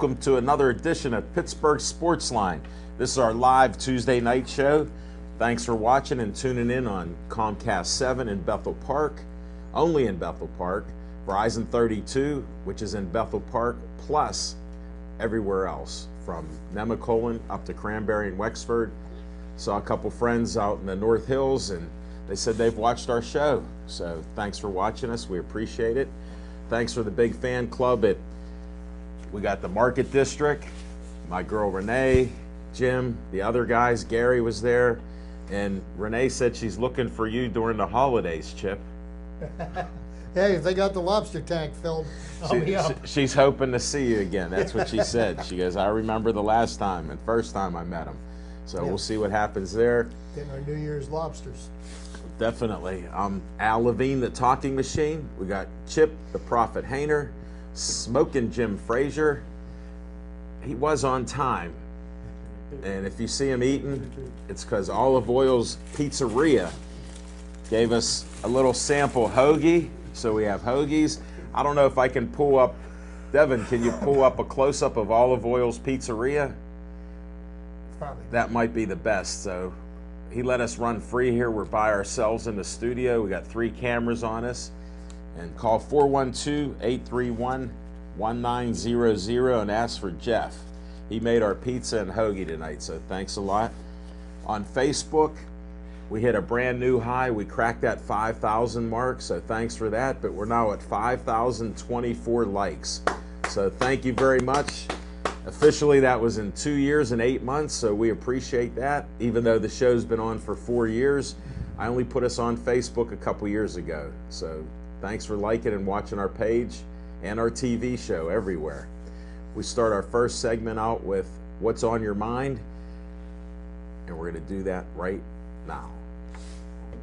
welcome to another edition of Pittsburgh Sportsline. This is our live Tuesday night show. Thanks for watching and tuning in on Comcast 7 in Bethel Park, only in Bethel Park, Verizon 32, which is in Bethel Park, plus everywhere else, from Ncaa up to Cranberry and Wexford. Saw a couple friends out in the North Hills, and they said they've watched our show. So thanks for watching us. We appreciate it. Thanks for the big fan club. We got the Market District, my girl Renee, Jim, the other guys. Gary was there, and Renee said she's looking for you during the holidays, Chip. Hey, if they got the lobster tank filled, I'll be up. She's hoping to see you again. That's what she said. She goes, I remember the last time and first time I met him. So We'll see what happens there. Getting our New Year's lobsters. Definitely. Al Levine, the talking machine. We got Chip, the Prophet Hayner, Smoking Jim Frazier. He was on time. And if you see him eating, it's because Olive Oil's Pizzeria gave us a little sample hoagie. So we have hoagies. I don't know if I can pull up, Devin, can you pull up a close-up of Olive Oil's Pizzeria? Probably. That might be the best. So he let us run free here. We're by ourselves in the studio. We got 3 cameras on us. And call 412-831-1900 and ask for Jeff. He made our pizza and hoagie tonight, so thanks a lot. On Facebook, we hit a brand new high. We cracked that 5,000 mark, so thanks for that. But we're now at 5,024 likes. So thank you very much. Officially, that was in 2 years and 8 months, so we appreciate that. Even though the show's been on for 4 years, I only put us on Facebook a couple years ago. So thanks for liking and watching our page and our TV show everywhere. We start our first segment out with What's on Your Mind, and we're going to do that right now.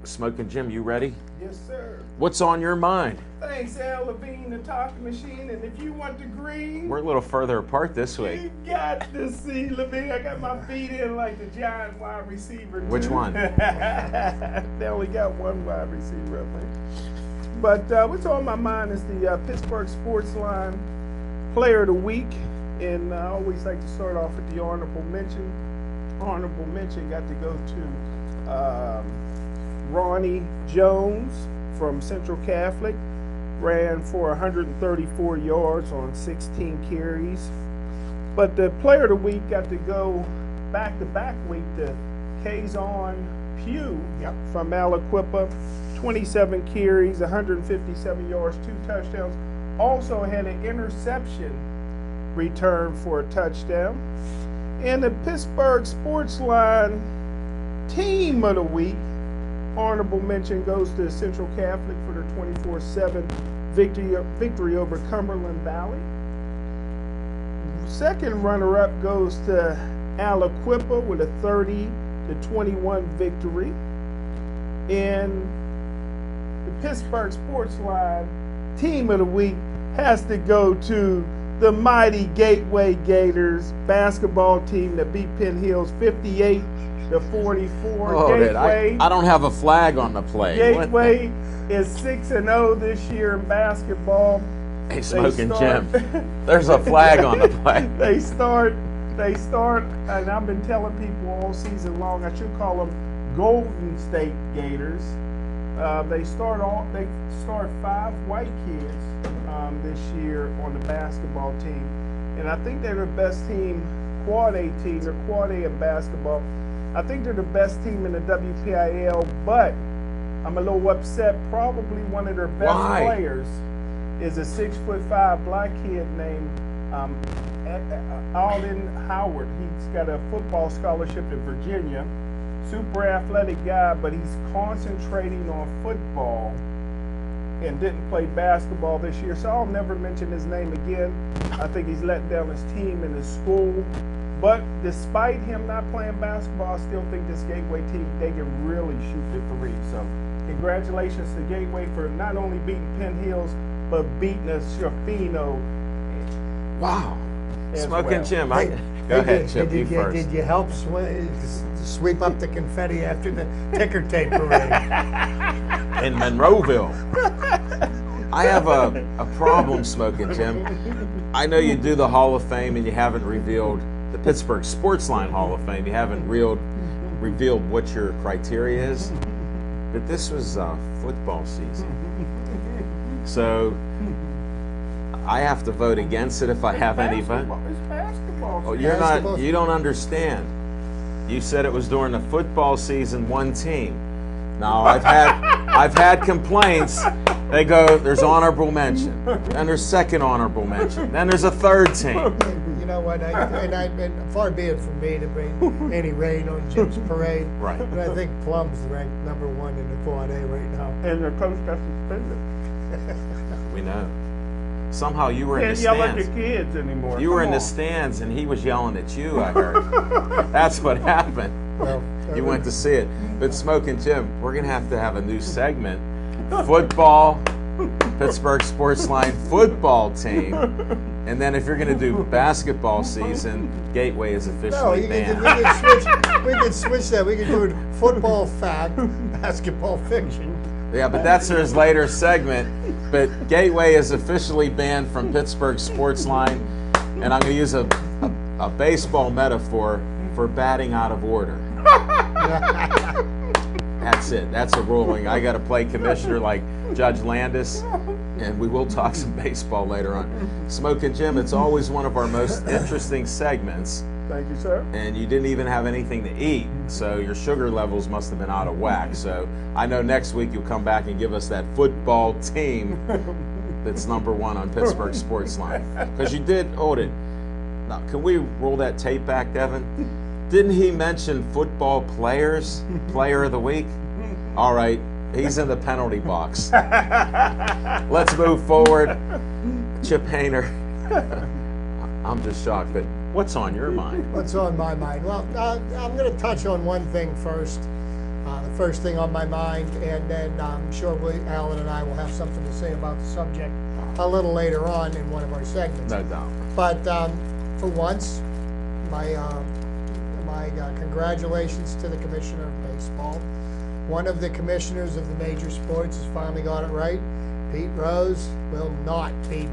Smoking Jim, you ready? Yes, sir. What's on your mind? Thanks, Al Levine, the talking machine. And if you want the green, We're a little further apart this week. you got to see Levine. I got my feet in like the giant wide receiver. Which one? They only got one wide receiver, I think. But what's on my mind is the Pittsburgh Sportsline Player of the Week. And I always like to start off with the honorable mention. Honorable mention got to go to Ronnie Jones from Central Catholic. Ran for 134 yards on 16 carries. But the Player of the Week got to go back-to-back week to Kazon Pugh from Aliquippa. 27 carries, 157 yards, 2 touchdowns. Also had an interception return for a touchdown. And the Pittsburgh Sportsline Team of the Week, honorable mention goes to Central Catholic for their 24-7 victory over Cumberland Valley. Second runner-up goes to Aliquippa with a 30-21 victory. And the Pittsburgh Sportsline Team of the Week has to go to the mighty Gateway Gators basketball team that beat Penn Hills 58-44. Gateway, I don't have a flag on the play. Gateway is 6-0 this year in basketball. Hey, Smoking Jim, there's a flag on the play. They start, and I've been telling people all season long, I should call them Golden State Gators. They start 5 white kids this year on the basketball team, and I think they're the best team, quad A team. They're quad A in basketball. I think they're the best team in the WPIL, but I'm a little upset. Probably one of their best players is a 6'5" black kid named Alden Howard. He's got a football scholarship in Virginia. Super athletic guy, but he's concentrating on football and didn't play basketball this year. So I'll never mention his name again. I think he's let down his team and his school. But despite him not playing basketball, I still think this Gateway team, they can really shoot the 3. So congratulations to Gateway for not only beating Penn Hills, but beating a Shafino. Wow. Smoking Jim. Go ahead, Chip, you first. Did you help sweep up the confetti after the ticker tape parade? In Monroeville. I have a problem, Smoking Jim. I know you do the Hall of Fame and you haven't revealed the Pittsburgh Sportsline Hall of Fame. You haven't revealed what your criteria is. But this was football season. So I have to vote against it if I have any vote. It's basketball. Oh, you don't understand. You said it was during the football season, one team. Now I've had complaints. They go, there's honorable mention, and there's second honorable mention, then there's a third team. You know what? And far be it from me to bring any rain on Jim's parade. Right. But I think Plum's ranked #1 in the Quad A right now. And the coach got suspended. We know. Somehow you were in the Can't yell at stands. the kids anymore. You were Come in the on. stands, and he was yelling at you. I heard. That's what happened. Well, You went to see it. But Smoking Jim, we're gonna have to have a new segment. Football, Pittsburgh Sportsline football team, and then if you're gonna do basketball season, Gateway is No, officially banned. we could switch that. We could do it football fact, basketball fiction. Yeah, but that's his later segment. But Gateway is officially banned from Pittsburgh Sportsline, and I'm gonna use a baseball metaphor for batting out of order. That's it. That's a ruling. I got to play commissioner like Judge Landis, and we will talk some baseball later on. Smoking Jim, it's always one of our most interesting segments, Thank you, sir. and you didn't even have anything to eat, so your sugar levels must have been out of whack. So I know next week you'll come back and give us that football team that's #1 on Pittsburgh Sportsline. Because you did hold it. Now, can we roll that tape back, Devin? Didn't he mention football players, player of the week? All right, he's in the penalty box. Let's move forward. Chip Hayner. I'm just shocked, but what's on your mind? What's on my mind? Well, I'm going to touch on one thing first. The first thing on my mind, and then I'm sure Alan and I will have something to say about the subject a little later on in one of our segments. No doubt. But for once, my congratulations to the Commissioner of Baseball. One of the commissioners of the major sports has finally got it right. Pete Rose will not be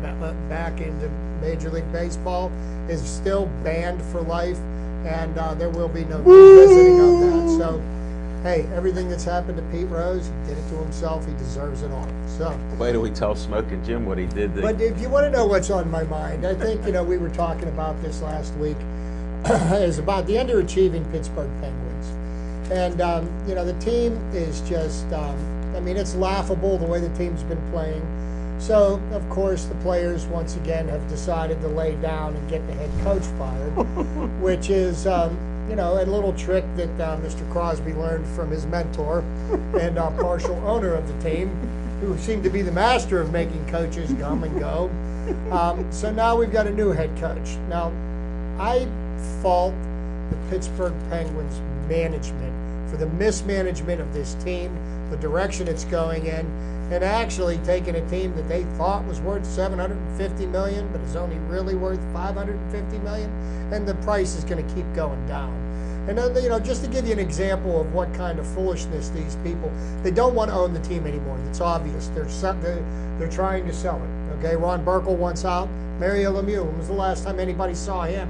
back into Major League Baseball, is still banned for life, and there will be no revisiting of that. So, hey, everything that's happened to Pete Rose, he did it to himself. He deserves it all. So, Wait till we tell Smoking Jim what he did. but if you want to know what's on my mind, I think, we were talking about this last week. Is about the underachieving Pittsburgh Penguins. And, the team is just, it's laughable the way the team's been playing. So, of course, the players, once again, have decided to lay down and get the head coach fired, which is, a little trick that Mr. Crosby learned from his mentor and partial owner of the team, who seemed to be the master of making coaches come and go. So now we've got a new head coach. Now, I fault the Pittsburgh Penguins management for the mismanagement of this team, the direction it's going in, and actually taking a team that they thought was worth $750 million, but is only really worth $550 million, and the price is going to keep going down. And then, just to give you an example of what kind of foolishness these people, they don't want to own the team anymore. It's obvious. They're trying to sell it. Okay, Ron Burkle wants out. Mario Lemieux, when was the last time anybody saw him?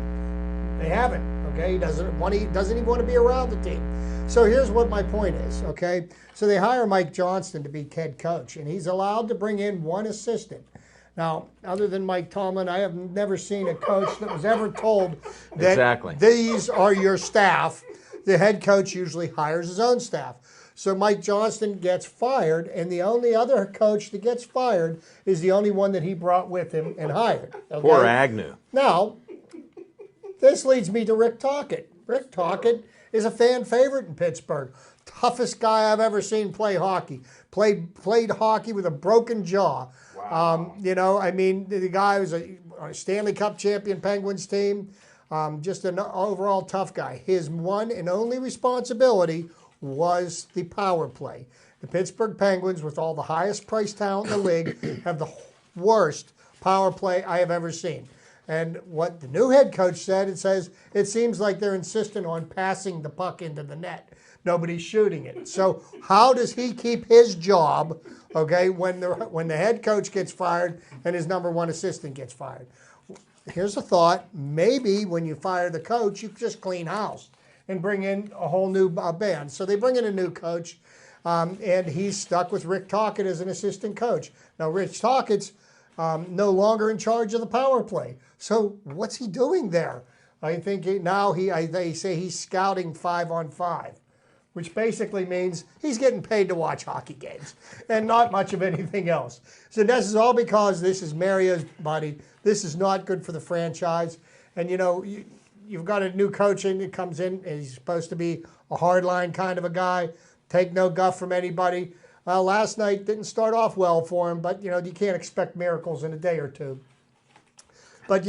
They haven't. Okay, he doesn't even want to be around the team. So here's what my point is. Okay, so they hire Mike Johnston to be head coach, and he's allowed to bring in one assistant. Now, other than Mike Tomlin, I have never seen a coach that was ever told that these are your staff. The head coach usually hires his own staff. So Mike Johnston gets fired, and the only other coach that gets fired is the only one that he brought with him and hired. Okay? Poor Agnew. Now, this leads me to Rick Tocchet. Rick Tocchet is a fan favorite in Pittsburgh. Toughest guy I've ever seen play hockey. Played hockey with a broken jaw. Wow. The guy was a Stanley Cup champion Penguins team. Just an overall tough guy. His one and only responsibility was the power play. The Pittsburgh Penguins, with all the highest priced talent in the league, have the worst power play I have ever seen. And what the new head coach said, it seems like they're insistent on passing the puck into the net. Nobody's shooting it. So how does he keep his job, okay, when the head coach gets fired and his number one assistant gets fired. Here's a thought. Maybe when you fire the coach, you just clean house and bring in a whole new band. So they bring in a new coach, and he's stuck with Rick Tocchet as an assistant coach. Now, Rich Tocchet's no longer in charge of the power play. So what's he doing there? I think they say he's scouting 5-on-5, which basically means he's getting paid to watch hockey games and not much of anything else. So this is all because this is Mario's money. This is not good for the franchise. And, you've got a new coach in that comes in, and he's supposed to be a hardline kind of a guy, take no guff from anybody. Last night didn't start off well for him, but, you can't expect miracles in a day or two. But,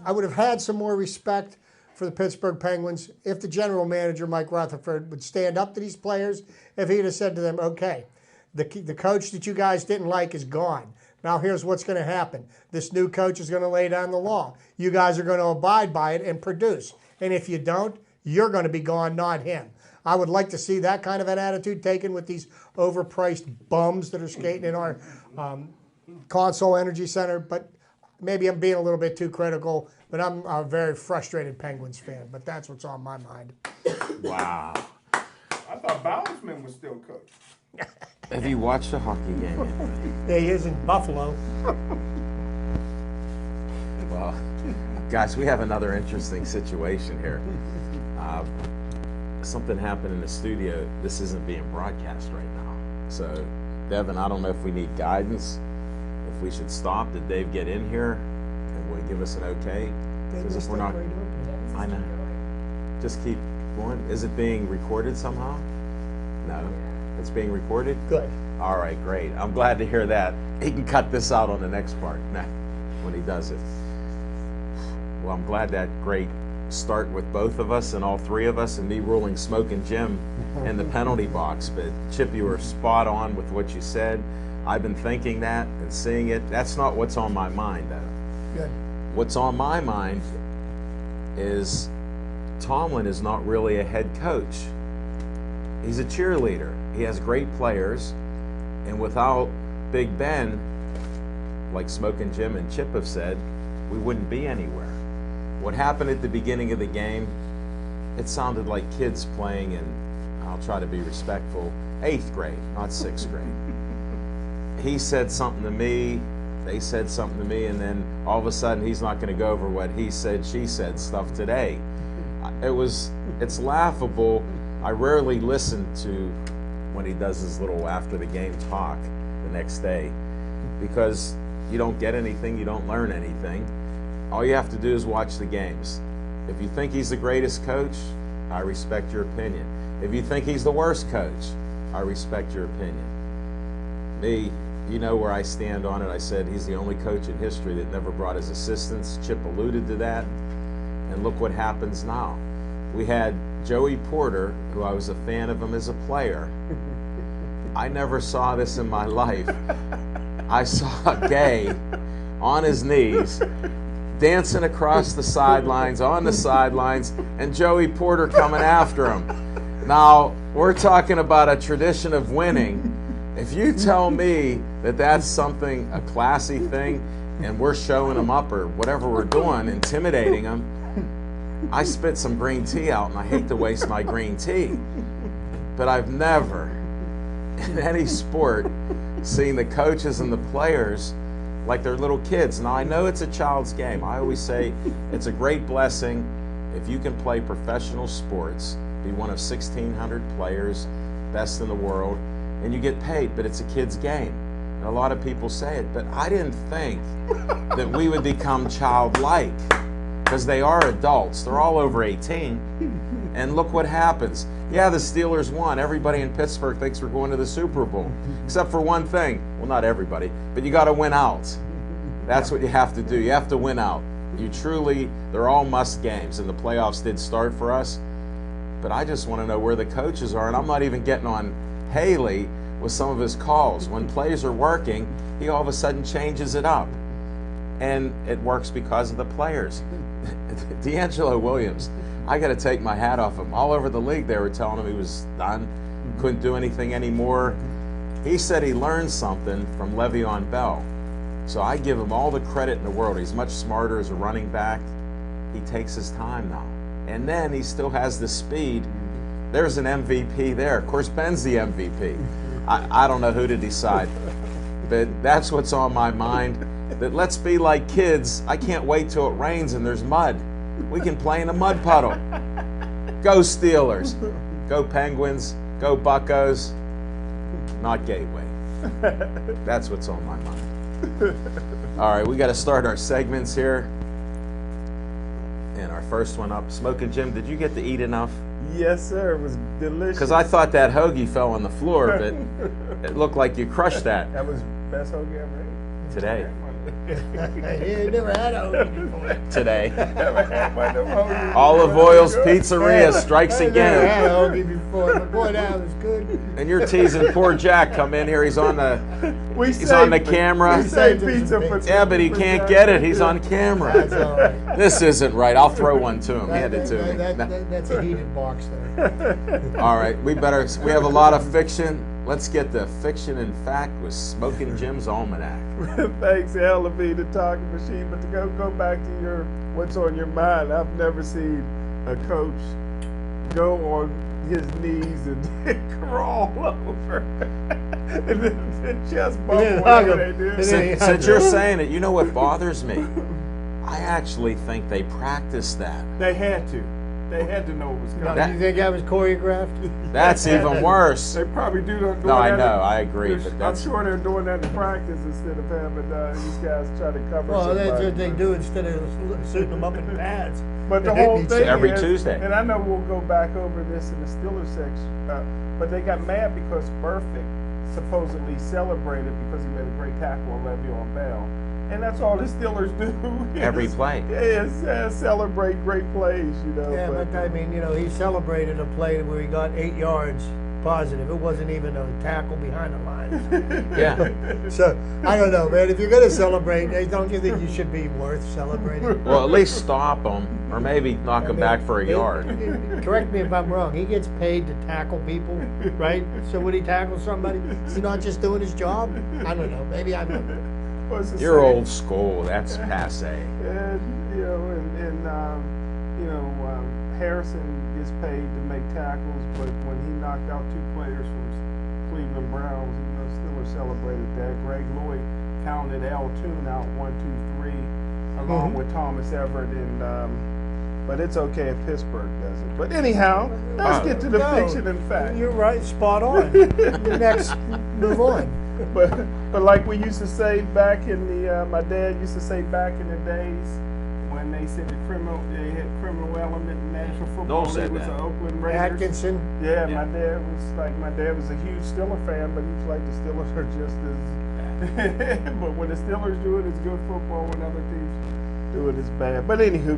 I would have had some more respect for the Pittsburgh Penguins if the general manager, Mike Rutherford, would stand up to these players, if he'd have said to them, okay, the coach that you guys didn't like is gone. Now here's what's going to happen. This new coach is going to lay down the law. You guys are going to abide by it and produce. And if you don't, you're going to be gone, not him. I would like to see that kind of an attitude taken with these overpriced bums that are skating in our Console Energy Center. But maybe I'm being a little bit too critical, but I'm a very frustrated Penguins fan. But that's what's on my mind. Wow. I thought Bounceman was still coach. Have you watched a hockey game yet? Yeah, he is in Buffalo. Well, guys, we have another interesting situation here. Something happened in the studio. This isn't being broadcast right now. So, Devin, I don't know if we need guidance, if we should stop. Did Dave get in here and will he give us an okay? Because if we're not, I know. Just keep going. Is it being recorded somehow? No. It's being recorded? Good. All right, great. I'm glad to hear that. He can cut this out on the next part when he does it. Well, I'm glad that great start with both of us and all three of us and me ruling Smoking Jim in the penalty box. But Chip, you were spot on with what you said. I've been thinking that and seeing it. That's not what's on my mind, though. Good. What's on my mind is Tomlin is not really a head coach. He's a cheerleader. He has great players, and without Big Ben, like Smoking Jim and Chip have said, we wouldn't be anywhere. What happened at the beginning of the game, it sounded like kids playing in, I'll try to be respectful, 8th grade, not 6th grade. He said something to me, they said something to me, and then all of a sudden he's not going to go over what he said, she said stuff today. It's laughable. I rarely listen to when he does his little after the game talk the next day, because you don't get anything, you don't learn anything. All you have to do is watch the games. If you think he's the greatest coach, I respect your opinion. If you think he's the worst coach, I respect your opinion. Me, you know where I stand on it. I said he's the only coach in history that never brought his assistants. Chip alluded to that. And look what happens now. We had Joey Porter, who I was a fan of him as a player. I never saw this in my life. I saw Gay on his knees, dancing across the sidelines, on the sidelines, and Joey Porter coming after him. Now, we're talking about a tradition of winning. If you tell me that that's something, a classy thing, and we're showing them up or whatever we're doing, intimidating them, I spit some green tea out, and I hate to waste my green tea. But I've never, in any sport, seen the coaches and the players like they're little kids. Now, I know it's a child's game. I always say it's a great blessing if you can play professional sports, be one of 1,600 players, best in the world, and you get paid, but it's a kid's game. And a lot of people say it, but I didn't think that we would become childlike, because they are adults. They're all over 18. And look what happens. Yeah, the Steelers won. Everybody in Pittsburgh thinks we're going to the Super Bowl, except for one thing. Well, not everybody, but you got to win out. That's what you have to do. You have to win out. They're all must games, and the playoffs did start for us. But I just want to know where the coaches are, and I'm not even getting on Haley with some of his calls. When plays are working, he all of a sudden changes it up. And it works because of the players. Angelo Williams, I got to take my hat off him. All over the league, they were telling him he was done, couldn't do anything anymore. He said he learned something from Le'Veon Bell. So I give him all the credit in the world. He's much smarter as a running back. He takes his time now. And then he still has the speed. There's an MVP there. Of course, Ben's the MVP. I don't know who to decide. But that's what's on my mind. That let's be like kids. I can't wait till it rains and there's mud. We can play in a mud puddle. Go Steelers. Go Penguins. Go Buccos. Not Gateway. That's what's on my mind. All right, we got to start our segments here. And our first one up. Smoking Jim, did you get to eat enough? Yes, sir. It was delicious. Because I thought that hoagie fell on the floor, but it looked like you crushed that. That was best hoagie I ever ate. Today. You never had a hoagie before. Today. Never had one of them hoagies. Olive Oil's Pizzeria strikes I never had again. a hoagie before, but boy, that was good. And you're teasing poor Jack. Come in here. He's on the He's on the camera. We saved pizza for Yeah, but he can't get it. He's on That's camera. all right. This isn't right. I'll throw one to him. Hand it to me. That's a heated box there. All right, we have a lot of fiction. Let's get the fiction and fact with Smoking Jim's Almanac. Thanks, hell of the talking machine. But to go back to your what's on your mind, I've never seen a coach go on his knees and crawl over and then just bump then whatever hug they him. do. Since you're saying it, you know what bothers me? I actually think they practiced that. They had to. They had to know it was Now, coming. do you think that was choreographed? That's even worse. They probably do that. No, I know, I agree, but I'm that's sure they're doing that in practice instead of having these guys try to cover. Well, that's somebody. what they do instead of suiting them up in pads. But the They whole need thing every is, Tuesday. and I know we'll go back over this in the Steelers section, but they got mad because Burfict supposedly celebrated because he made a great tackle on Le'Veon Bell. And that's all the Steelers do. every play. Is celebrate great plays, you know. Yeah, but I mean, you know, he celebrated a play where he got 8 yards positive. It wasn't even a tackle behind the line. Yeah. So, I don't know, man. If you're going to celebrate, don't you think you should be worth celebrating? Well, at least stop them, or maybe knock them back for a yard. Correct me if I'm wrong. He gets paid to tackle people, right? So when he tackles somebody, is he not just doing his job? I don't know. Maybe I'm. What's the You're saying? old school. That's passe. And you know, Harrison gets paid to make tackles, but when he knocked out 2 players from Cleveland Browns, Steelers celebrated that. Greg Lloyd counted Al Toon out 1, 2, 3, along with Thomas Everett, and but it's okay if Pittsburgh does it. But anyhow, let's get to the fiction and fact. You're right, spot on. Next, move on. But like we used to say back in the, my dad used to say back in the days when they said they had criminal element in National Football Noel said League was that. the Oakland Raiders. Atkinson. Yeah, Yeah. my dad was a huge Steeler fan, but he was like the Steelers are just as. But when the Steelers do it, it's good football. When other teams do it, it's bad. But anywho,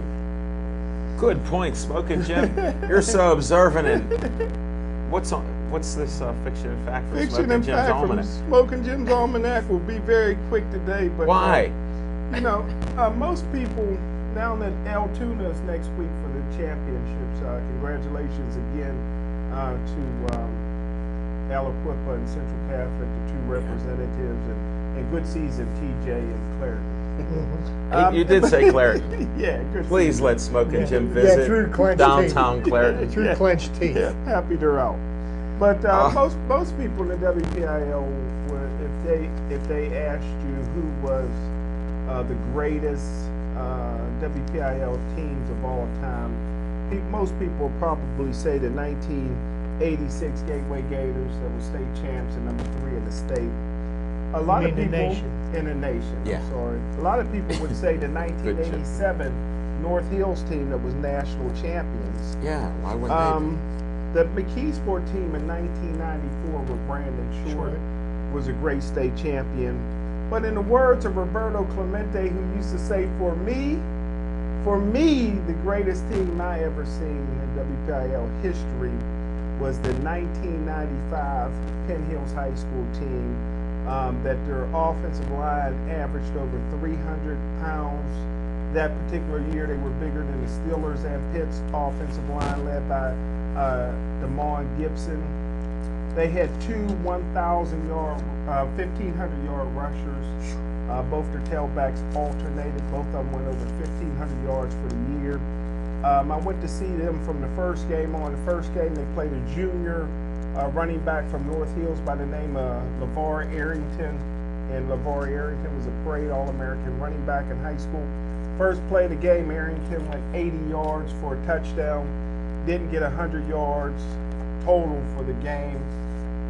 Good point, Smoking Jim. You're so observant. And what's this fiction and fact for fiction Smoking and Jim's fact from Almanac? Smoking Jim's Almanac will be very quick today. But Why? You know, most people, now that Altoona is next week for the championships, congratulations again to Aliquippa and Central Catholic, the 2 representatives, and good season, TJ and Clarendon. You did say Clarendon. Yeah, good Please season. let Smoking Jim Yeah, visit through clenched downtown teeth. Clarendon. Through clenched teeth. Yeah, happy they're out. But most people in the WPIL, if they asked you who was the greatest WPIL teams of all time, most people will probably say the 1986 Gateway Gators that were state champs and number 3 in the state. A lot of people in the nation. Yeah. I'm sorry. A lot of people would say the 1987 North Hills team that was national champions. Yeah, why wouldn't The McKeesport team in 1994 with Brandon Short was a great state champion. But in the words of Roberto Clemente, who used to say, for me, the greatest team I ever seen in WPIL history was the 1995 Penn Hills High School team, that their offensive line averaged over 300 pounds. That particular year, they were bigger than the Steelers and Pitt's offensive line, led by DeMond Gibson. They had two 1,000-yard, 1,500-yard rushers. Both their tailbacks alternated. Both of them went over 1,500 yards for the year. I went to see them from the first game on. The first game, they played a junior running back from North Hills by the name of LeVar Arrington. And LeVar Arrington was a parade All-American running back in high school. First play of the game, Arrington went 80 yards for a touchdown. Didn't get 100 yards total for the game.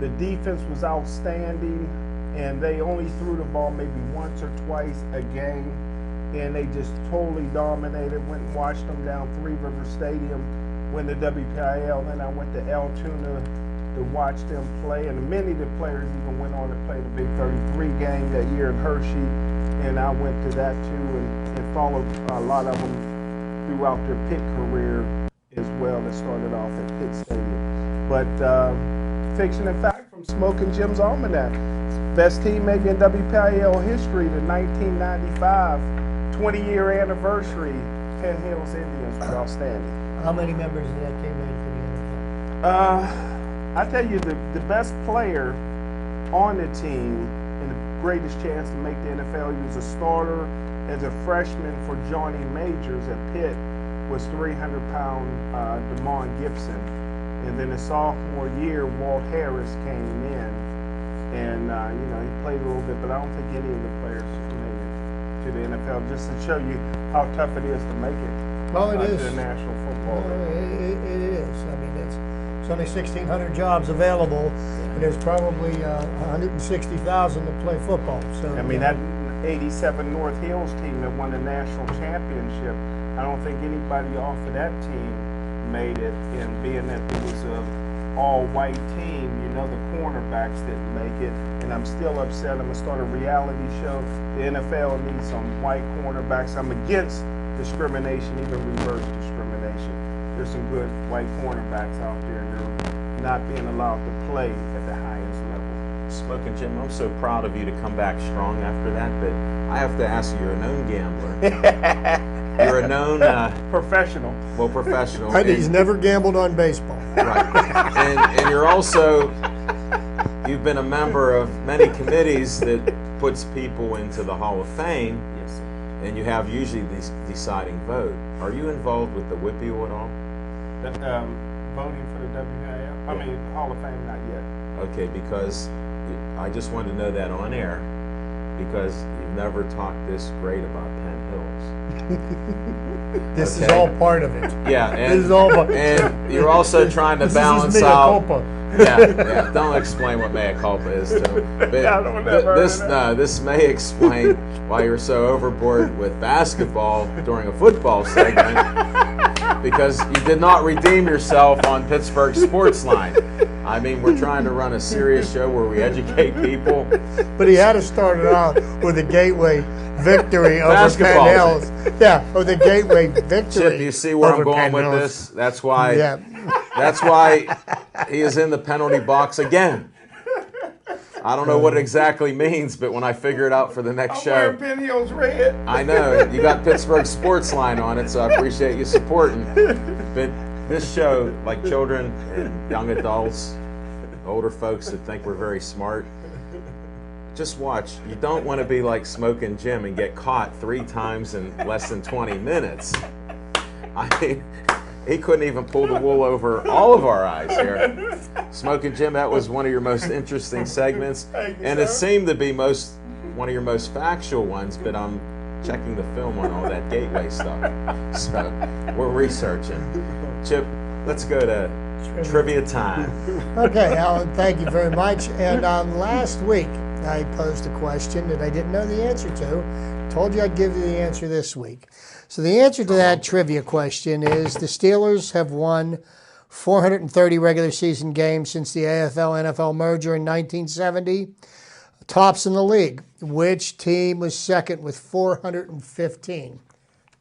The defense was outstanding, and they only threw the ball maybe once or twice a game, and they just totally dominated. Went and watched them down Three River Stadium win the WPIL. Then I went to Altoona to watch them play, and many of the players even went on to play the Big 33 game that year in Hershey, and I went to that too and followed a lot of them throughout their Pitt career as well. That started off at Pitt Stadium. But fiction and fact from Smoking Jim's Almanac. Best team maybe in WPIL history, the 1995 20-year anniversary. Penn Hills Indians was outstanding. How many members of that team made it to the NFL? I tell you, the best player on the team and the greatest chance to make the NFL, he was a starter as a freshman for Johnny Majors at Pitt, was 300-pound DeMond Gibson. And then the sophomore year, Walt Harris came in, and he played a little bit, but I don't think any of the players made it to the NFL. Just to show you how tough it is to make it. Well, it is. To the National Football League. It is. I mean, there's only 1,600 jobs available, and there's probably 160,000 that play football. So I mean, that '87 North Hills team that won the national championship, I don't think anybody off of that team made it, and being that it was a all-white team, the cornerbacks didn't make it, and I'm still upset. I'm going to start a reality show. The NFL needs some white cornerbacks. I'm against discrimination, even reverse discrimination. There's some good white cornerbacks out there, and they're not being allowed to play at the highest level. Smoking Jim, I'm so proud of you to come back strong after that, but I have to ask you, you're a known gambler. You're a known professional. Well, professional. And he's never gambled on baseball. Right. And you're also, you've been a member of many committees that puts people into the Hall of Fame. Yes, sir. And you have usually this deciding vote. Are you involved with the WPIAL at all? Voting for the WPIAL? I mean, Hall of Fame, not yet. Okay, because I just wanted to know that on air, because you've never talked this great about Penn Hills. This is all part of it. Yeah, and, this is all part. And you're also trying to balance mea out. culpa. Yeah. Don't explain what mea culpa is to him. But this may explain why you're so overboard with basketball during a football segment, because you did not redeem yourself on Pittsburgh Sportsline. I mean, we're trying to run a serious show where we educate people. But he had to start it out with a gateway victory over Penn Hills. Yeah, with a gateway victory. Chip, you see where I'm going Penn with Hills. this? That's why. Yeah. That's why he is in the penalty box again. I don't know what it exactly means, but when I figure it out for the next show. I'm wearing Penn Hills red. I know. You got Pittsburgh Sportsline on it, so I appreciate you supporting. But this show, like children and young adults, older folks that think we're very smart, just watch. You don't want to be like Smoking Jim and get caught 3 times in less than 20 minutes. I mean, he couldn't even pull the wool over all of our eyes here. Smoking Jim, that was one of your most interesting segments, and it seemed to be one of your most factual ones, but I'm checking the film on all that gateway stuff. So we're researching. Chip, let's go to trivia time. Okay, Alan, thank you very much. And last week, I posed a question that I didn't know the answer to. Told you I'd give you the answer this week. So the answer to that trivia question is the Steelers have won 430 regular season games since the AFL-NFL merger in 1970. Tops in the league. Which team was second with 415?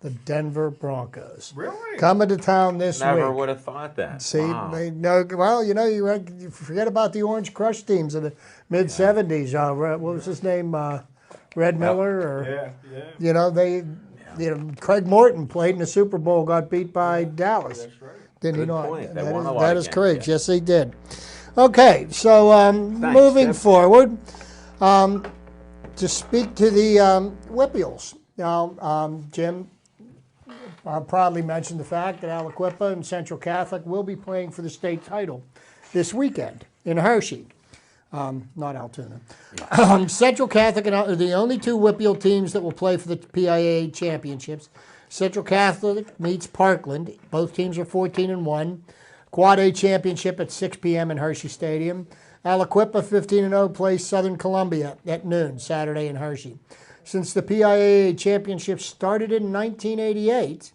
The Denver Broncos. Really? Coming to town this week. Never would have thought that. See, wow. You forget about the Orange Crush teams of the mid-'70s. What was his name? Red Miller? Or, Yeah. Craig Morton played in the Super Bowl, got beat by Dallas. That's right. Did he Good not? point. They won a lot That of is games, correct. yeah. Yes, they did. Okay, so moving Jeff. forward, to speak to the Whippeals. Now, Jim proudly mentioned the fact that Aliquippa and Central Catholic will be playing for the state title this weekend in Hershey. Not Altoona. Central Catholic are the only two Whippeal teams that will play for the PIAA championships. Central Catholic meets Parkland. Both teams are 14-1. Quad A championship at 6 p.m. in Hershey Stadium. Aliquippa 15-0 plays Southern Columbia at noon Saturday in Hershey. Since the PIAA championship started in 1988,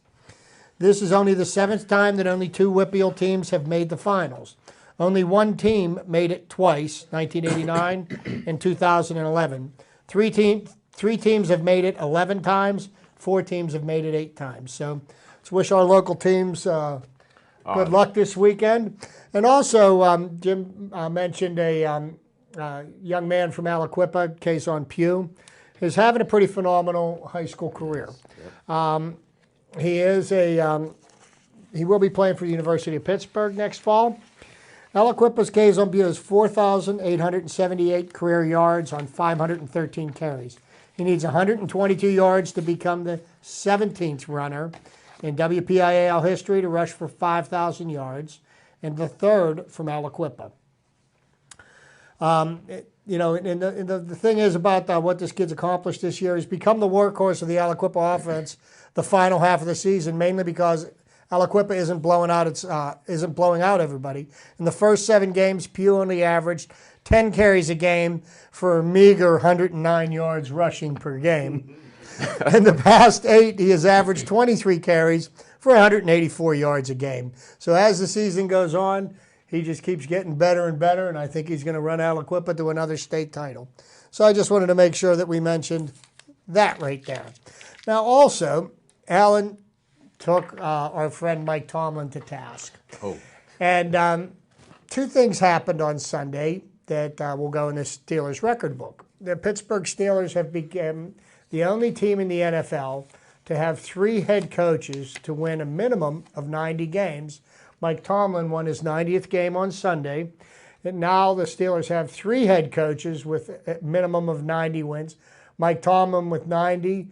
this is only the 7th time that only two Whippeal teams have made the finals. Only one team made it twice, 1989 and 2011. Three teams have made it 11 times. 4 teams have made it 8 times. So let's wish our local teams good luck this weekend. And also, Jim mentioned a young man from Aliquippa, Kayson Pugh, is having a pretty phenomenal high school career. He will be playing for the University of Pittsburgh next fall. Aliquippa's Kayson Pugh has 4,878 career yards on 513 carries. He needs 122 yards to become the 17th runner in WPIAL history to rush for 5,000 yards, and the 3rd from Aliquippa. The thing is about what this kid's accomplished this year is become the workhorse of the Aliquippa offense the final half of the season, mainly because Aliquippa isn't blowing out everybody. In the first 7 games, Pugh only averaged 10 carries a game for a meager 109 yards rushing per game. In the past 8, he has averaged 23 carries for 184 yards a game. So as the season goes on, he just keeps getting better and better, and I think he's going to run Aliquippa to another state title. So I just wanted to make sure that we mentioned that right there. Now also, Alan took our friend Mike Tomlin to task. Oh. And 2 things happened on Sunday that will go in the Steelers record book. The Pittsburgh Steelers have become the only team in the NFL to have 3 head coaches to win a minimum of 90 games. Mike Tomlin won his 90th game on Sunday. And now the Steelers have 3 head coaches with a minimum of 90 wins. Mike Tomlin with 90,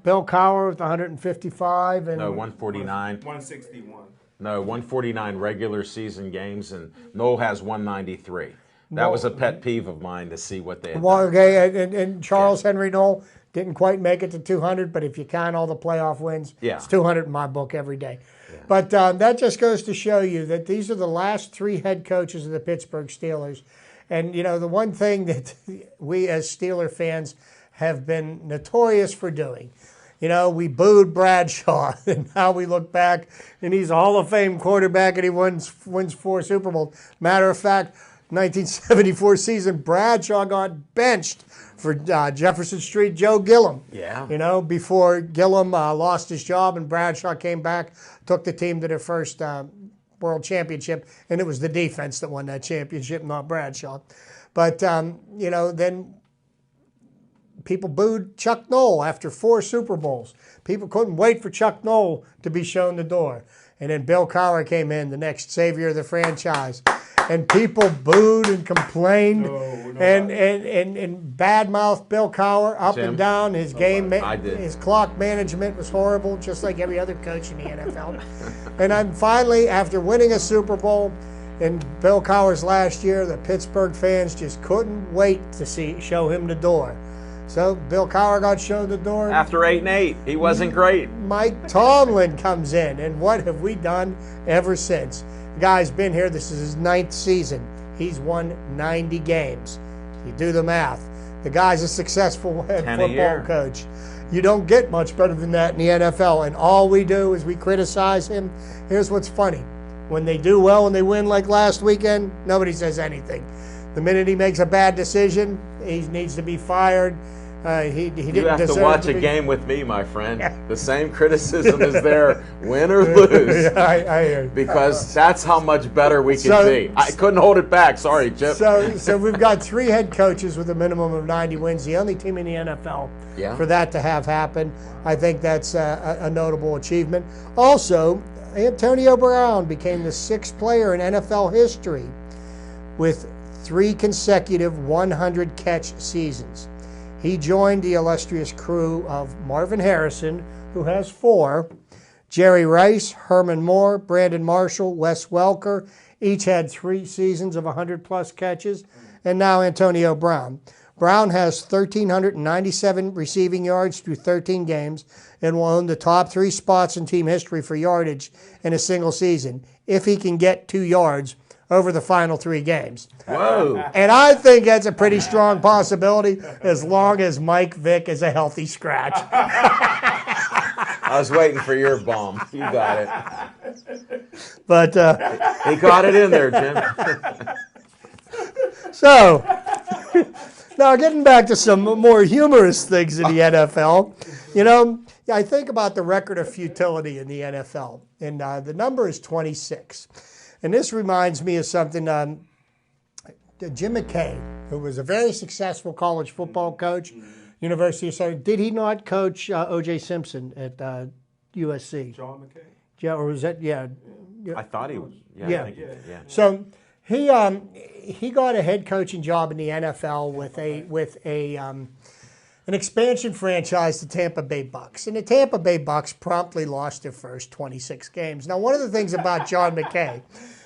Bill Cowher with 155. And 149. 161. No, 149 regular season games, and Noel has 193. That was a pet peeve of mine to see what they had done. Okay, and Charles Henry Noel didn't quite make it to 200, but if you count all the playoff wins, it's 200 in my book every day. Yeah. But that just goes to show you that these are the last 3 head coaches of the Pittsburgh Steelers. And, the one thing that we as Steeler fans have been notorious for doing, we booed Bradshaw, and now we look back, and he's a Hall of Fame quarterback, and he wins 4 Super Bowls. Matter of fact, 1974 season, Bradshaw got benched for Jefferson Street Joe Gillum. Yeah. Before Gillum lost his job and Bradshaw came back, took the team to their first world championship, and it was the defense that won that championship, not Bradshaw. But, then people booed Chuck Noll after 4 Super Bowls. People couldn't wait for Chuck Noll to be shown the door. And then Bill Cowher came in, the next savior of the franchise. And people booed and complained and badmouthed Bill Cowher up and down. His his clock management was horrible, just like every other coach in the NFL. And then finally, after winning a Super Bowl in Bill Cowher's last year, the Pittsburgh fans just couldn't wait to show him the door. So Bill Cowher got shown the door. After 8-8, he wasn't great. Mike Tomlin comes in, and what have we done ever since? The guy's been here. This is his 9th season. He's won 90 games. You do the math. The guy's a successful head football coach. You don't get much better than that in the NFL, and all we do is we criticize him. Here's what's funny. When they do well and they win like last weekend, nobody says anything. The minute he makes a bad decision, he needs to be fired. He didn't You have to watch a game with me, my friend. The same criticism is there, win or lose. I hear you. Because that's how much better we can be. I couldn't hold it back. Sorry, Chip. So we've got 3 head coaches with a minimum of 90 wins, the only team in the NFL for that to have happened. I think that's a notable achievement. Also, Antonio Brown became the 6th player in NFL history with 3 consecutive 100-catch seasons. He joined the illustrious crew of Marvin Harrison, who has 4, Jerry Rice, Herman Moore, Brandon Marshall, Wes Welker, each had 3 seasons of 100-plus catches, and now Antonio Brown. Brown has 1,397 receiving yards through 13 games and will own the top 3 spots in team history for yardage in a single season, if he can get 2 yards over the final 3 games. Whoa. And I think that's a pretty strong possibility as long as Mike Vick is a healthy scratch. I was waiting for your bomb. You got it. But He caught it in there, Jim. so, now getting back to some more humorous things in the NFL, I think about the record of futility in the NFL, and the number is 26. And this reminds me of something Jim Ncaa, who was a very successful college football coach, University of Southern. Did he not coach O.J. Simpson at USC? John McKay? Yeah, or was that, yeah. I thought he was. Yeah. I think yeah. So he got a head coaching job in the NFL with an expansion franchise, the Tampa Bay Bucks. And the Tampa Bay Bucks promptly lost their first 26 games. Now, one of the things about John McKay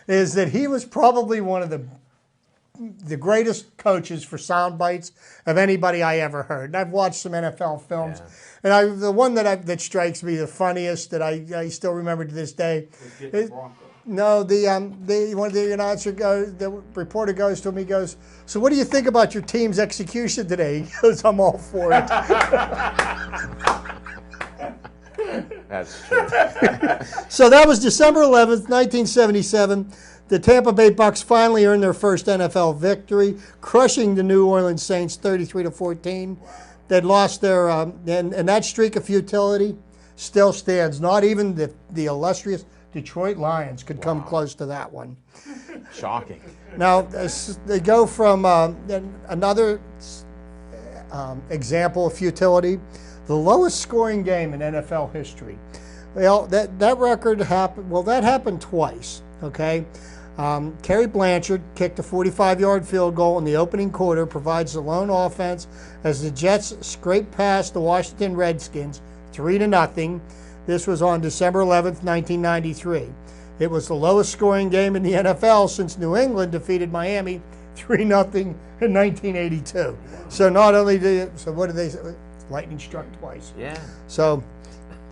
is that he was probably one of the greatest coaches for sound bites of anybody I ever heard. And I've watched some NFL films, and the one that strikes me the funniest that I still remember to this day. No, one of the announcer goes, the reporter goes to him. He goes, "So what do you think about your team's execution today?" He goes, "I'm all for it." That's true. So that was December 11th, 1977. The Tampa Bay Bucks finally earned their first NFL victory, crushing the New Orleans Saints 33-14. They'd lost their and that streak of futility still stands. Not even the illustrious Detroit Lions could come close to that one. Shocking. Now, they go from another example of futility, the lowest scoring game in NFL history. Well, that record happened, that happened twice, okay? Kerry Blanchard kicked a 45-yard field goal in the opening quarter, provides the lone offense as the Jets scraped past the Washington Redskins 3-0. This was on December 11th, 1993. It was the lowest scoring game in the NFL since New England defeated Miami 3-0 in 1982. So not only what did they say? Lightning struck twice. Yeah. So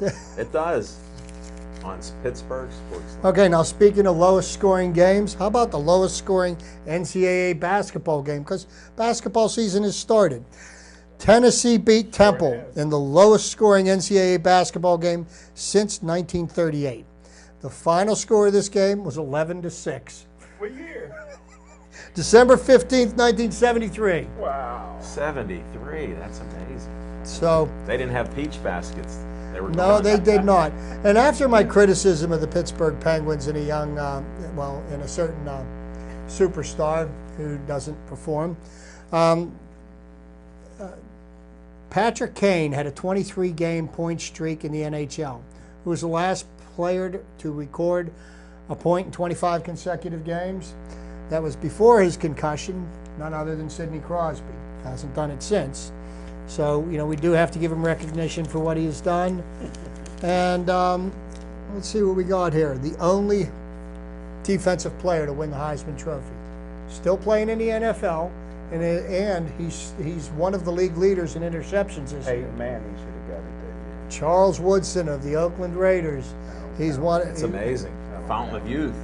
it does. On Pittsburgh Sportsline. Okay, now speaking of lowest scoring games, how about the lowest scoring NCAA basketball game? Because basketball season has started. Tennessee beat Temple in the lowest scoring NCAA basketball game since 1938. The final score of this game was 11-6. What year? December 15th, 1973. Wow. 73. That's amazing. So they didn't have peach baskets. They were no, they did not. And after my criticism of the Pittsburgh Penguins and a young, and a certain superstar who doesn't perform, Patrick Kane had a 23-game point streak in the NHL. Who was the last player to record a point in 25 consecutive games? That was before his concussion, none other than Sidney Crosby. Hasn't done it since. So, we do have to give him recognition for what he has done. And let's see what we got here. The only defensive player to win the Heisman Trophy. Still playing in the NFL. And he's one of the league leaders in interceptions this year. Hey, man, he should have got it that year. Charles Woodson of the Oakland Raiders. He's one. It's amazing. A fountain of youth.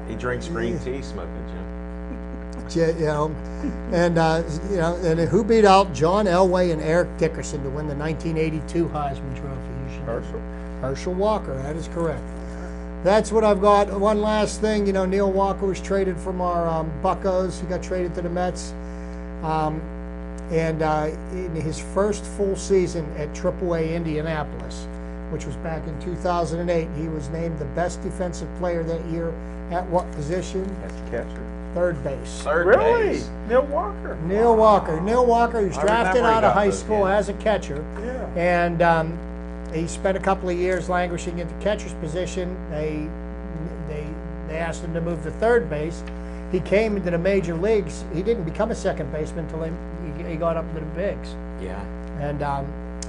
He drinks green tea, smoking Jim. And who beat out John Elway and Eric Dickerson to win the 1982 Heisman Trophy? Herschel Walker. That is correct. That's what I've got. One last thing, Neil Walker was traded from our Buccos. He got traded to the Mets. And in his first full season at AAA Indianapolis, which was back in 2008, he was named the best defensive player that year. At what position? As catcher. Third base. Third base. Neil Walker. Neil Walker. Neil Walker, he was drafted out of high school as a catcher. Yeah. And he spent a couple of years languishing at the catcher's position. They asked him to move to third base, he came into the major leagues. He didn't become a second baseman until he got up into the bigs. Yeah. And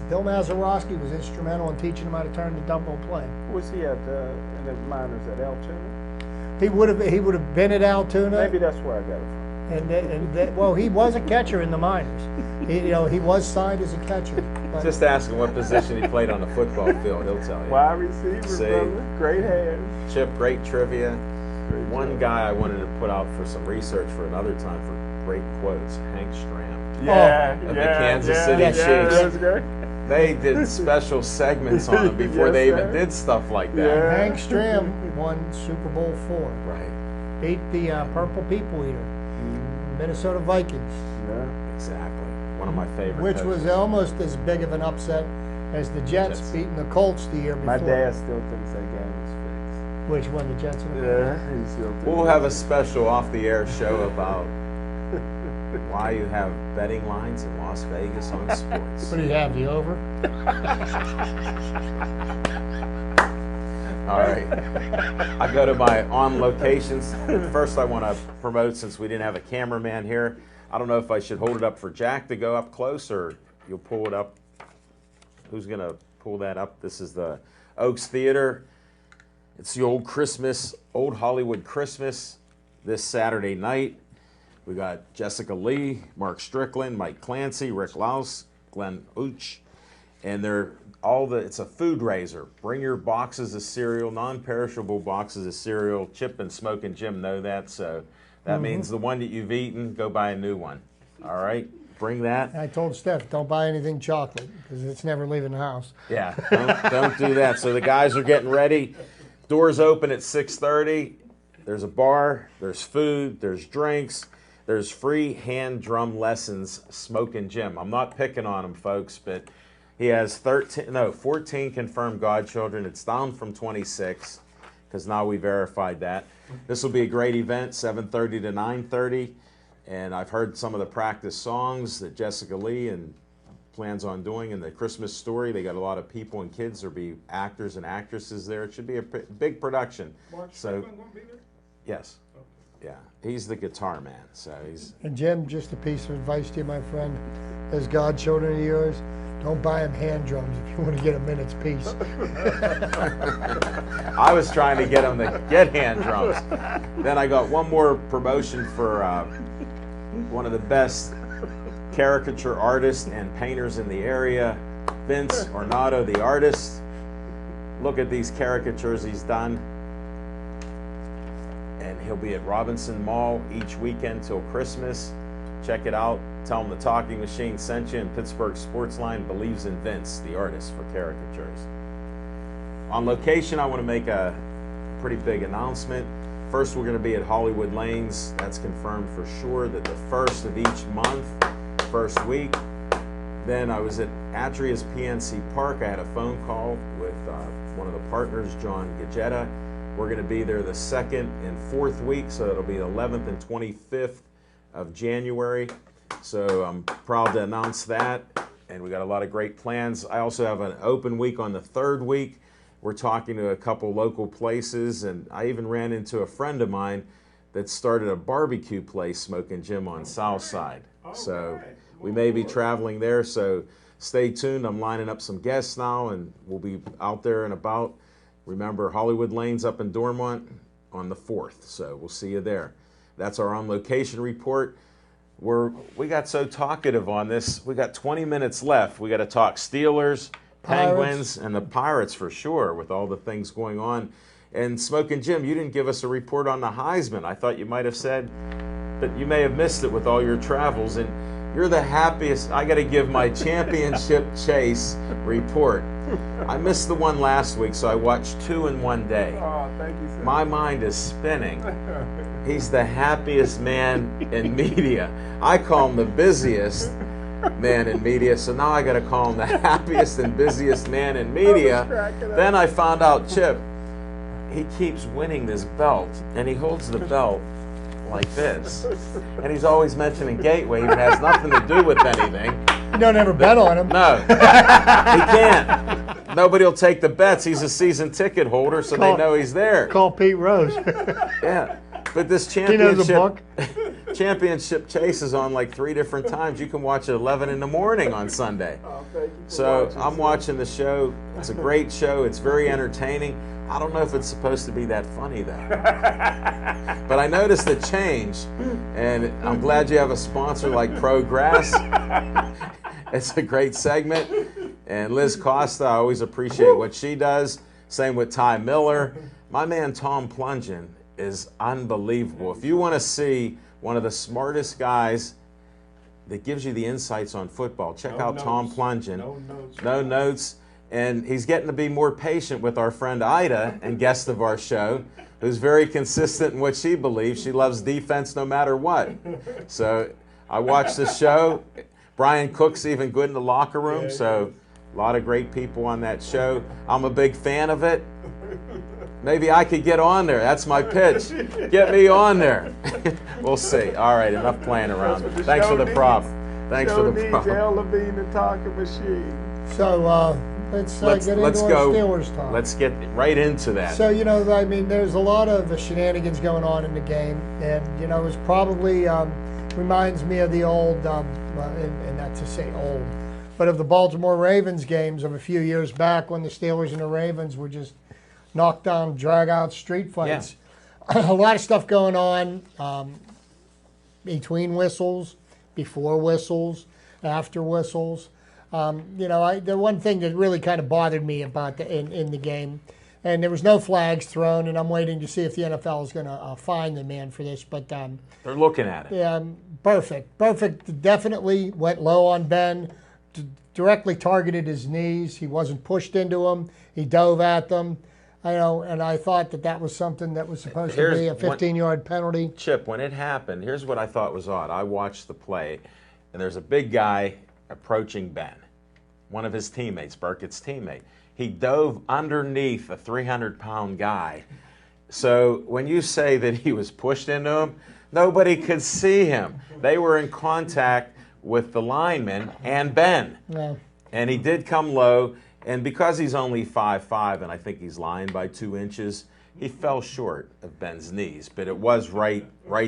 Bill Mazeroski was instrumental in teaching him how to turn the dumbbell play. Was he at in the minors at Altoona? He would have been at Altoona. Maybe that's where I got it from. Well, he was a catcher in the minors. He was signed as a catcher. But Just ask him what position he played on the football field. He'll tell you. Wide receiver, See? brother. Great hands. Chip, great trivia. Great One job. guy I wanted to put out for some research for another time for great quotes, Hank Stram. Yeah, Of the yeah, Kansas yeah, City yeah, Chiefs. That was great. They did special segments on him before Yes, they even sir. did stuff like that. Yeah. Hank Stram won Super Bowl IV. Right. Beat the Purple People Eater, Minnesota Vikings, Yeah. Exactly. One of my favorite which coaches. was almost as big of an upset as the Jets Jets. beating the Colts the year before. My dad still thinks that game was fixed. Which one, the Jets and the Colts? Yeah, he still thinks. We'll have a special off-the-air show about why you have betting lines in Las Vegas on sports. What do you have, the over? All right. I go to my on locations. First, I want to promote, since we didn't have a cameraman here, I don't know if I should hold it up for Jack to go up close, or you'll pull it up. Who's going to pull that up? This is the Oaks Theater. It's the old Hollywood Christmas this Saturday night. We got Jessica Lee, Mark Strickland, Mike Clancy, Rick Louse, Glenn Ooch, and it's a food raiser. Bring your boxes of cereal, non-perishable boxes of cereal. Chip and Smoke and Jim know that, so that means the one that you've eaten, go buy a new one. All right, bring that. I told Steph, don't buy anything chocolate because it's never leaving the house. Yeah, don't do that. So the guys are getting ready. Doors open at 6:30. There's a bar, there's food, there's drinks, there's free hand drum lessons, Smoke and Jim. I'm not picking on him, folks, but he has 14 confirmed godchildren. It's down from 26 because now we verified that. This will be a great event, 7:30 to 9:30. And I've heard some of the practice songs that Jessica Lee and plans on doing in the Christmas story. They got a lot of people and kids. There'll be actors and actresses there. It should be a big production. So, yes. Yeah, he's the guitar man. So he's. And Jim, just a piece of advice to you, my friend, as godchildren of yours, don't buy them hand drums if you want to get a minute's peace. I was trying to get him to get hand drums. Then I got one more promotion for one of the best caricature artists and painters in the area, Vince Ornato, the artist. Look at these caricatures he's done. And he'll be at Robinson Mall each weekend till Christmas. Check it out. Tell him the Talking Machine sent you, and Pittsburgh Sportsline believes in Vince, the artist, for caricatures. On location, I want to make a pretty big announcement. First, we're going to be at Hollywood Lanes. That's confirmed for sure, that the first of each month, first week. Then I was at Atria's PNC Park. I had a phone call with one of the partners, John Gagetta. We're going to be there the second and fourth week, so it'll be the 11th and 25th of January. So I'm proud to announce that, and we got a lot of great plans. I also have an open week on the third week. We're talking to a couple local places, and I even ran into a friend of mine that started a barbecue place, Smoke and Jim, on South Side. So we may be traveling there, so stay tuned. I'm lining up some guests now, and we'll be out there and about. Remember, Hollywood Lanes up in Dormont on the 4th, so we'll see you there. That's our on-location report. We got so talkative on this. We got 20 minutes left. We got to talk Steelers, Penguins, and the Pirates for sure, with all the things going on. And Smoke and Jim, you didn't give us a report on the Heisman. I thought you might have said, but you may have missed it with all your travels. And you're the happiest. I got to give my championship chase report. I missed the one last week, so I watched 2 in one day. Oh, thank you, sir. My mind is spinning. He's the happiest man in media. I call him the busiest man in media, so now I got to call him the happiest and busiest man in media. Then I found out, Chip, he keeps winning this belt, and he holds the belt like this. And he's always mentioning Gateway, even has nothing to do with anything. You don't ever bet on him. No, he can't. Nobody will take the bets. He's a season ticket holder, so they know he's there. Call Pete Rose. Yeah. But this He knows the book. championship chase is on like 3 different times. You can watch it 11 in the morning on Sunday. Oh, thank you for So watching, I'm sir. watching the show. It's a great show. It's very entertaining. I don't know if it's supposed to be that funny though. But I noticed the change, and I'm glad you have a sponsor like Progress. It's a great segment. And Liz Costa, I always appreciate what she does. Same with Ty Miller. My man Tom Plungin is unbelievable. If you want to see one of the smartest guys that gives you the insights on football, check out Tom Plungin. No notes. And he's getting to be more patient with our friend Ida, and guest of our show, who's very consistent in what she believes. She loves defense no matter what. So I watched the show. Brian Cook's even good in the locker room, so a lot of great people on that show. I'm a big fan of it. Maybe I could get on there. That's my pitch. Get me on there. We'll see. All right, enough playing around. Thanks for the prop. Thanks for the prop. Al Levine, the talking machine. So let's get into our Steelers talk. Let's get right into that. So, you know, I mean, there's a lot of shenanigans going on in the game, and, you know, it's probably reminds me of the old, and not to say old, but of the Baltimore Ravens games of a few years back when the Steelers and the Ravens were just knockdown, drag-out street fights. Yeah. A lot of stuff going on between whistles, before whistles, after whistles. You know, the one thing that really kind of bothered me about in the game, and there was no flags thrown, and I'm waiting to see if the NFL is going to fine the man for this. But they're looking at it. Yeah, perfect. Definitely went low on Ben, directly targeted his knees. He wasn't pushed into him. He dove at them. I know, and I thought that was something that was supposed to be a 15-yard penalty. Chip, when it happened, here's what I thought was odd. I watched the play, and there's a big guy approaching Ben, one of his teammates, Burkett's teammate. He dove underneath a 300-pound guy. So when you say that he was pushed into him, nobody could see him. They were in contact with the lineman and Ben. Yeah. And he did come low, and because he's only 5'5", and I think he's lying by 2 inches, he fell short of Ben's knees, but it was right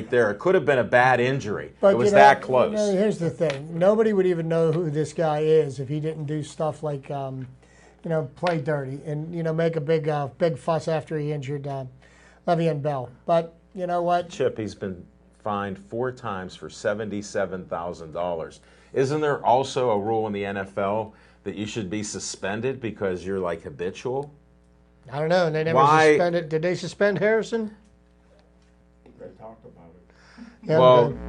there. It could have been a bad injury. But it was that close. You know, here's the thing. Nobody would even know who this guy is if he didn't do stuff like, you know, play dirty and, you know, make a big fuss after he injured Le'Veon Bell. But you know what? Chip, he's been fined 4 times for $77,000. Isn't there also a rule in the NFL that you should be suspended because you're like habitual? I don't know. They never suspended. Did they suspend Harrison? They talked about it. Yeah,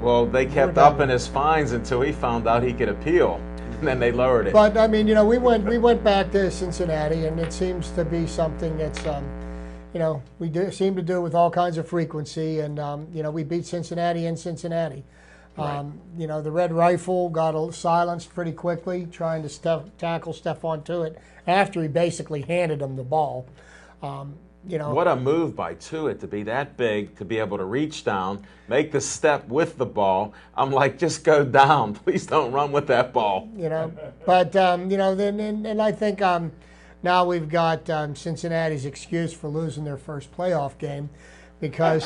well, they kept upping his fines until he found out he could appeal, and then they lowered it. But I mean, you know, we went back to Cincinnati, and it seems to be something that's, you know, seem to do with all kinds of frequency, and you know, we beat Cincinnati in Cincinnati. Right. You know, the Red Rifle got silenced pretty quickly, trying to tackle Stephon Tuitt after he basically handed him the ball. You know, what a move by Tuitt to be that big, to be able to reach down, make the step with the ball. I'm like, just go down. Please don't run with that ball. You know, but, you know, and I think now we've got Cincinnati's excuse for losing their first playoff game, because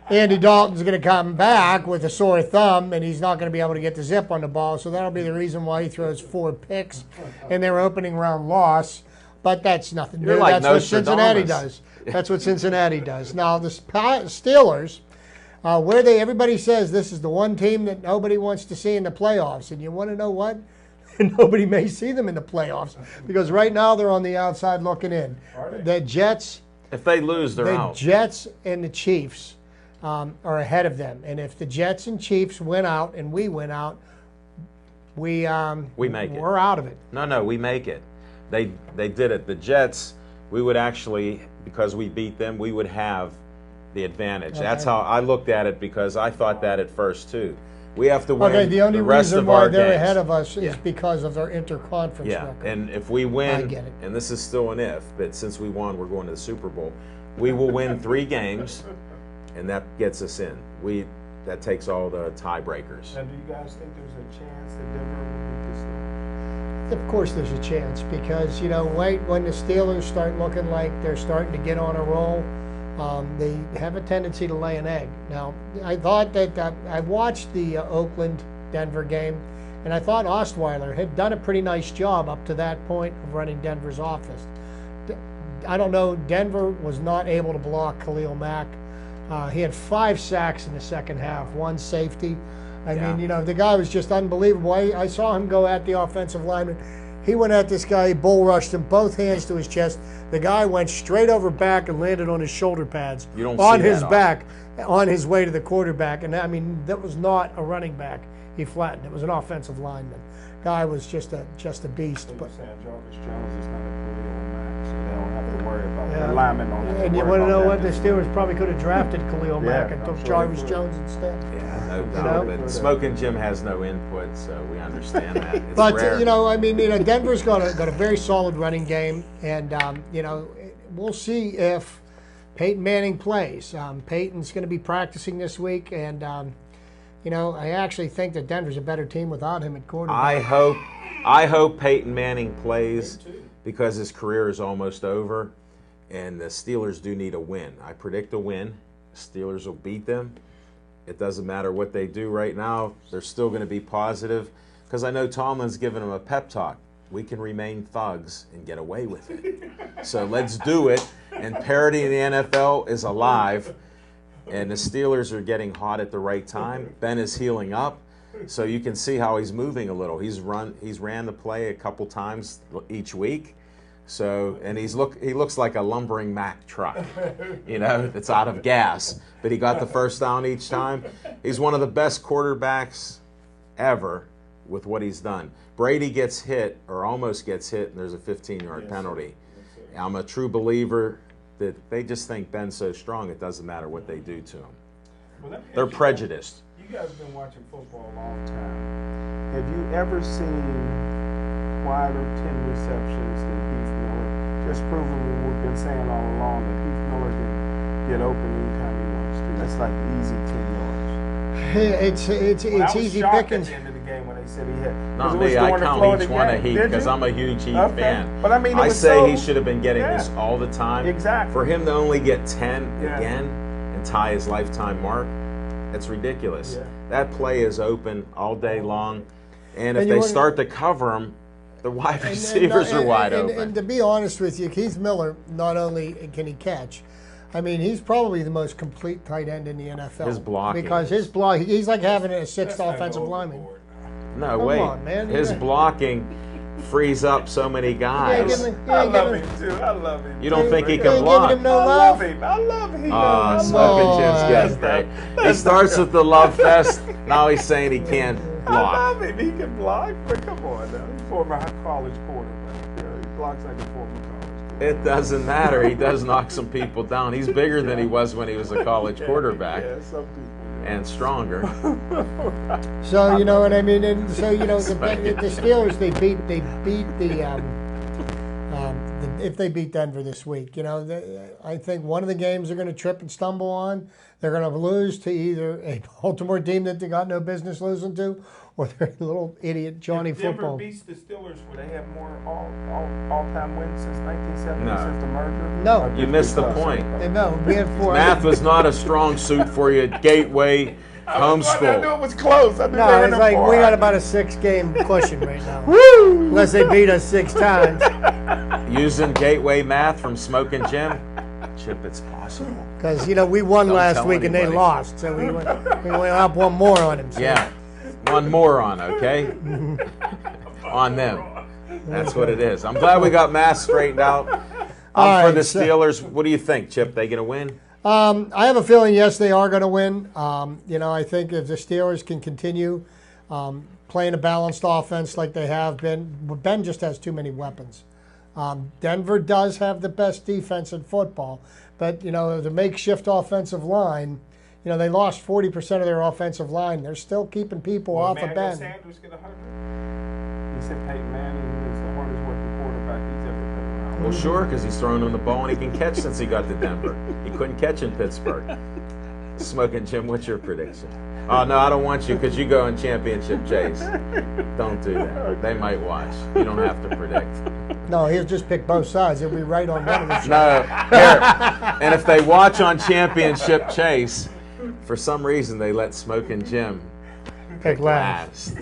Andy Dalton's going to come back with a sore thumb, and he's not going to be able to get the zip on the ball. So that'll be the reason why he throws 4 picks in their opening round loss. But that's nothing new. Like that's what Cincinnati does. That's what Cincinnati does. Now the Steelers, everybody says this is the one team that nobody wants to see in the playoffs, and you want to know what? Nobody may see them in the playoffs, because right now they're on the outside looking in. The Jets. If they lose, they're out. The Jets and the Chiefs are ahead of them, and if the Jets and Chiefs win out and we win out, we make it. We're out of it. No, we make it. They did it. The Jets, we would actually, because we beat them, we would have the advantage. Okay. That's how I looked at it, because I thought that at first too. We have to win the only rest reason of why our they're games. ahead of us is because of their interconference record. And if we win, I get it. And this is still an if, but since we won, we're going to the Super Bowl. We will win 3 games, and that gets us in. That takes all the tiebreakers. Now, do you guys think there's a chance that Denver will beat the Steelers? Of course there's a chance, because, you know, when the Steelers start looking like they're starting to get on a roll, they have a tendency to lay an egg. Now, I thought that I watched the Oakland-Denver game, and I thought Ostweiler had done a pretty nice job up to that point of running Denver's offense. I don't know, Denver was not able to block Khalil Mack. He had 5 sacks in the second half, 1 safety. I mean, you know, the guy was just unbelievable. I saw him go at the offensive lineman. He went at this guy, he bull rushed him, both hands to his chest. The guy went straight over back and landed on his shoulder pads on his back on his way to the quarterback. And I mean, that was not a running back he flattened. It was an offensive lineman. Guy was just a beast. But Jarvis Jones is not a Khalil Mack, so they don't have to worry about the lineman on that. And you want to know what? The Steelers probably could have drafted Khalil Mack and took Jarvis Jones instead. Yeah, no doubt. But Smoking Jim has no input, so we understand that. It's but rare. you know, I mean, you know, Denver's got a very solid running game, and you know, we'll see if Peyton Manning plays. Peyton's going to be practicing this week, and you know, I actually think that Denver's a better team without him at quarterback. I hope Peyton Manning plays because his career is almost over, and the Steelers do need a win. I predict a win. Steelers will beat them. It doesn't matter what they do right now. They're still going to be positive because I know Tomlin's giving them a pep talk. We can remain thugs and get away with it. So let's do it. And parity in the NFL is alive. And the Steelers are getting hot at the right time. Ben is healing up, so you can see how he's moving a little. He's ran the play a couple times each week. So, and he looks like a lumbering Mack truck, you know, that's out of gas. But he got the first down each time. He's one of the best quarterbacks ever with what he's done. Brady gets hit or almost gets hit, and there's a 15-yard penalty. I'm a true believer that they just think Ben's so strong it doesn't matter what they do to him. Well, they're prejudiced. You guys have been watching football a long time. Have you ever seen 5 or 10 receptions that Heath Miller, just proving what we've been saying all along, that Heath Miller can get open anytime he wants to? That's like easy 10 yards. It's easy pickings. At the end of the game when they said he had. Not me. I count each one a Heath because I'm a huge Heath fan. But I mean, I say he should have been getting this all the time. Exactly. For him to only get 10 again and tie his lifetime mark, it's ridiculous. Yeah. That play is open all day long, and if they start to cover him, the wide receivers are wide open. And to be honest with you, Heath Miller, not only can he catch, I mean, he's probably the most complete tight end in the NFL. His blocking. Because his block, he's like having a 6th offensive lineman. No, wait. On, man. His blocking frees up so many guys. I love him too. I love him. You don't think he can block? Him no love? I love him. Smoking Jim's guest day. He starts with the love fest. Now he's saying he can't block. I love him. He can block, but come on now. He's a former college quarterback. He blocks like a former college quarterback. It doesn't matter. He does knock some people down. He's bigger than he was when he was a college quarterback. Yeah, some people. And stronger. So you know what I mean, and so you know the Steelers they beat if they beat Denver this week, you know I think one of the games they're going to trip and stumble on. They're going to lose to either a Baltimore team that they got no business losing to, or their little idiot Johnny Football. Denver beats the Steelers, would they have more all-time wins since 1970 since the merger? No, you missed the point. No, we had 4. Math was not a strong suit for you at Gateway Homeschool. I knew it was close. I knew no, it's like we got about a 6-game cushion right now. Woo! Unless they beat us 6 times. Using Gateway Math from Smoking Jim. Chip, it's possible. Because, you know, we won last week and they lost. So we went up one more on them. So. Yeah, one more on, okay? On them. That's what it is. I'm glad we got Math straightened out. For the Steelers, what do you think, Chip? They going to win? I have a feeling, yes, they are going to win. You know, I think if the Steelers can continue playing a balanced offense like they have been, Ben just has too many weapons. Denver does have the best defense in football, but, you know, the makeshift offensive line, you know, they lost 40% of their offensive line. They're still keeping people off of Ben. Sanders get 100? He said Peyton Manning is the hardest working quarterback he's ever been around. Well, sure, because he's throwing him the ball and he can catch since he got to Denver. He couldn't catch in Pittsburgh. Smoking Jim, what's your prediction? Oh, no, I don't want you because you go in championship chase. Don't do that. They might watch. You don't have to predict. No, he'll just pick both sides. He'll be right on one of the No, here. And if they watch on championship chase, for some reason they let Smoking Jim pick last.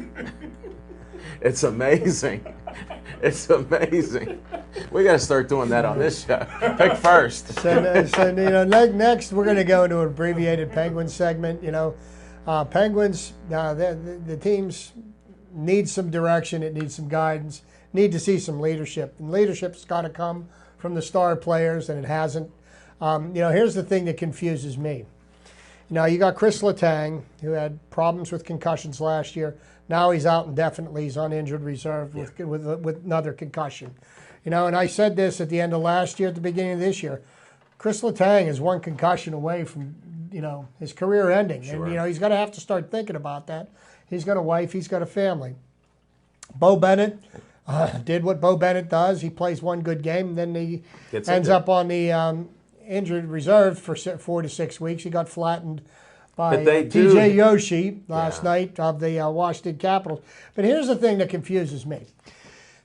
It's amazing. It's amazing. We got to start doing that on this show. Pick first. So next we're going to go into an abbreviated Penguins segment. Penguins, the teams need some direction. It needs some guidance. Need to see some leadership. And leadership's got to come from the star players, and it hasn't. Here's the thing that confuses me. You got Chris Letang, who had problems with concussions last year. Now he's out indefinitely. He's on injured reserve with another concussion. And I said this at the end of last year, at the beginning of this year. Chris Letang is one concussion away from, his career ending. Sure. And, he's going to have to start thinking about that. He's got a wife. He's got a family. Bo Bennett did what Bo Bennett does. He plays one good game, and then he ends up on the injured reserve for 4 to 6 weeks. He got flattened by TJ Yoshi last night of the Washington Capitals. But here's the thing that confuses me.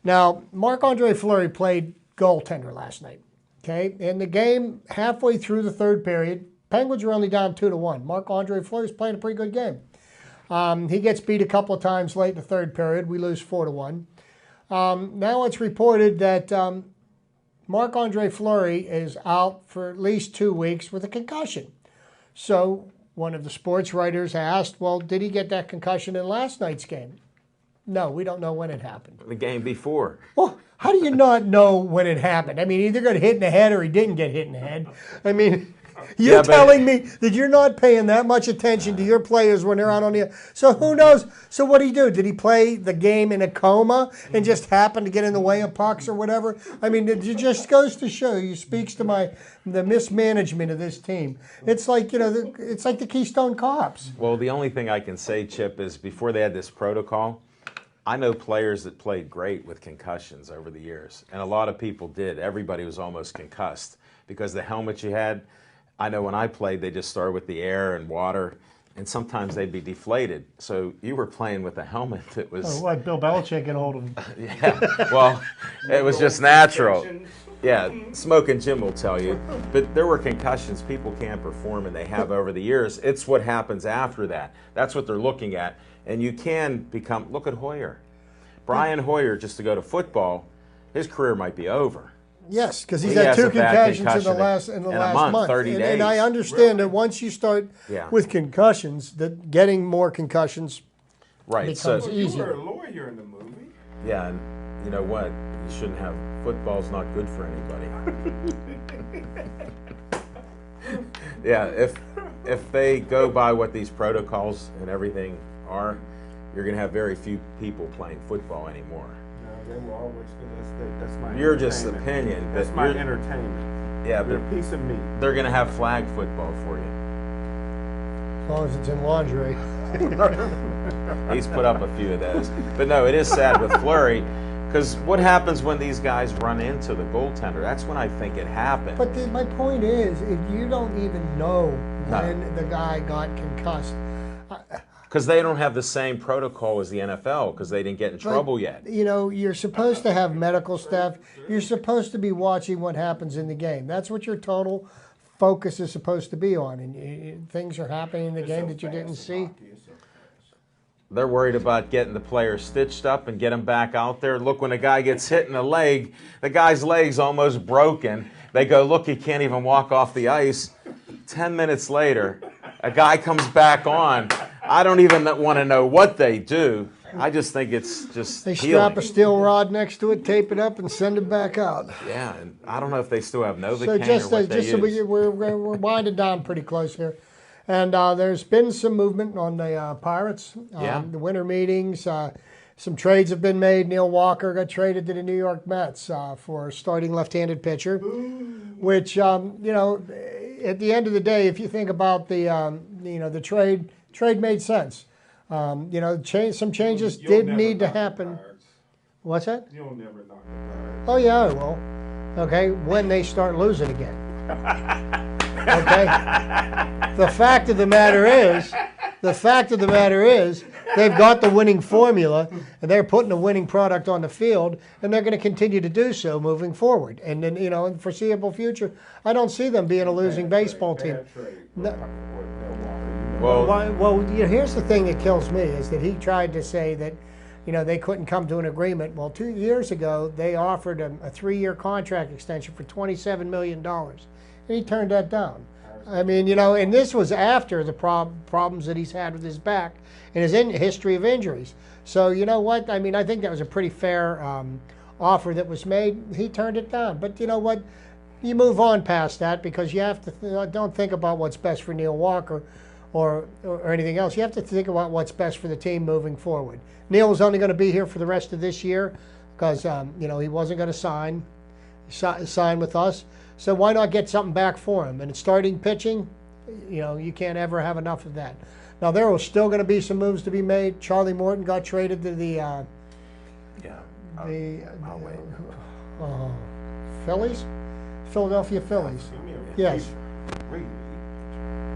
Now, Marc-Andre Fleury played goaltender last night. Okay, in the game, halfway through the third period, Penguins were only down 2-1. Marc-Andre Fleury's playing a pretty good game. He gets beat a couple of times late in the third period. We lose 4-1. Now it's reported that Marc-Andre Fleury is out for at least 2 weeks with a concussion. So one of the sports writers asked, well, did he get that concussion in last night's game? No, we don't know when it happened. The game before. Well, how do you not know when it happened? I mean, either got hit in the head or he didn't get hit in the head. I mean, you're telling me that you're not paying that much attention to your players when they're out on the... So who knows? So what did he do? Did he play the game in a coma and just happen to get in the way of pucks or whatever? I mean, it just goes to show you, speaks to the mismanagement of this team. It's like, it's like the Keystone Cops. Well, the only thing I can say, Chip, is before they had this protocol, I know players that played great with concussions over the years, and a lot of people did. Everybody was almost concussed because the helmet you had, I know when I played, they just started with the air and water, and sometimes they'd be deflated. So you were playing with a helmet that was... Oh, what, Bill Belichick get a hold of him? Yeah, well, it was just natural. Yeah, Smoking Jim will tell you. But there were concussions people can't perform, and they have over the years. It's what happens after that. That's what they're looking at. And you can become, look at Hoyer. Brian Hoyer, just to go to football, his career might be over. Yes, because he's had 2 concussions in the last month. 30 days. And I understand that once you start with concussions, that getting more concussions becomes easier. You were a lawyer in the movie. Yeah, and you know what? You shouldn't have, football's not good for anybody. Yeah, if they go by what these protocols and everything are, you're going to have very few people playing football anymore. No, they will always, that's my You're just opinion. That's my entertainment. Yeah, they're a piece of meat. They're going to have flag football for you. As long as it's in lingerie. He's put up a few of those. But no, it is sad with Fleury, because what happens when these guys run into the goaltender? That's when I think it happened. But my point is, if you don't even know when the guy got concussed. Because they don't have the same protocol as the NFL, because they didn't get in trouble yet. You're supposed to have medical staff. You're supposed to be watching what happens in the game. That's what your total focus is supposed to be on. And things are happening in the game that you didn't see. They're worried about getting the players stitched up and get them back out there. Look, when a guy gets hit in the leg, the guy's leg's almost broken. They go, look, he can't even walk off the ice. 10 minutes later, a guy comes back on. I don't even want to know what they do. I just think it's just They strap a steel rod next to it, tape it up, and send it back out. Yeah, and I don't know if they still have Novocaine or what they use. So we're winding down pretty close here. And there's been some movement on the Pirates. The winter meetings. Some trades have been made. Neil Walker got traded to the New York Mets for a starting left-handed pitcher, which, at the end of the day, if you think about the trade made sense. Some changes did need to happen. What's that? You'll never knock the Pirates. Oh, yeah, I will. Okay, when they start losing again. Okay? The fact of the matter is, they've got the winning formula, and they're putting a winning product on the field, and they're going to continue to do so moving forward. And then, in the foreseeable future, I don't see them being a losing baseball team. No. Well, here's the thing that kills me is that he tried to say that, they couldn't come to an agreement. Well, 2 years ago, they offered a 3-year contract extension for $27 million, and he turned that down. I mean, and this was after the problems that he's had with his back and his history of injuries. So, you know what? I mean, I think that was a pretty fair offer that was made. He turned it down. But you know what? You move on past that because you have to don't think about what's best for Neil Walker or anything else. You have to think about what's best for the team moving forward. Neil was only going to be here for the rest of this year because, he wasn't going to sign with us. So why not get something back for him? And starting pitching, you can't ever have enough of that. Now, there was still going to be some moves to be made. Charlie Morton got traded to the Phillies? Philadelphia Phillies. Yes.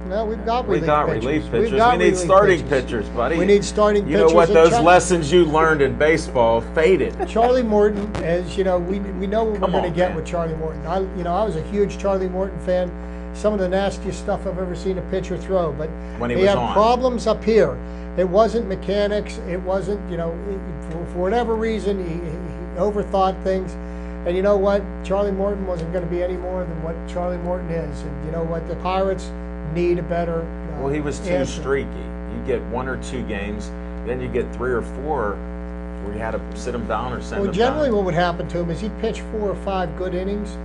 No, we've got relief pitchers. We need starting pitchers, buddy. We need starting pitchers. You know what? Those lessons you learned in baseball faded. Charlie Morton, as you know, we know what we're going to get with Charlie Morton. I was a huge Charlie Morton fan. Some of the nastiest stuff I've ever seen a pitcher throw, but when he had problems up here. It wasn't mechanics. It wasn't, for whatever reason, he overthought things. And you know what? Charlie Morton wasn't going to be any more than what Charlie Morton is. And you know what? The Pirates need a better well, he was too streaky. You get 1 or 2 games, then you get 3 or 4 where you had to sit him down or send him down. Well, generally what would happen to him is he'd pitch 4 or 5 good innings,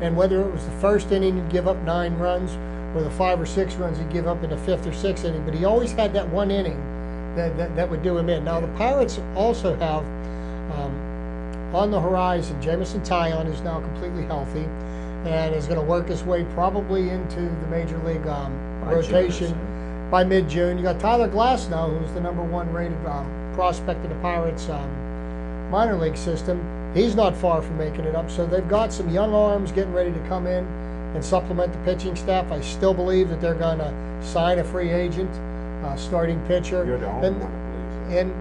and whether it was the first inning he'd give up 9 runs, or the 5 or 6 runs he'd give up in the 5th or 6th inning, but he always had that 1 inning that would do him in. Now the Pirates also have on the horizon Jamison Tyon, who's now completely healthy and is going to work his way probably into the major league rotation by mid-June. You got Tyler Glasnow, who's the #1 rated prospect in the Pirates minor league system. He's not far from making it up. So they've got some young arms getting ready to come in and supplement the pitching staff. I still believe that they're going to sign a free agent, starting pitcher. You're the only one and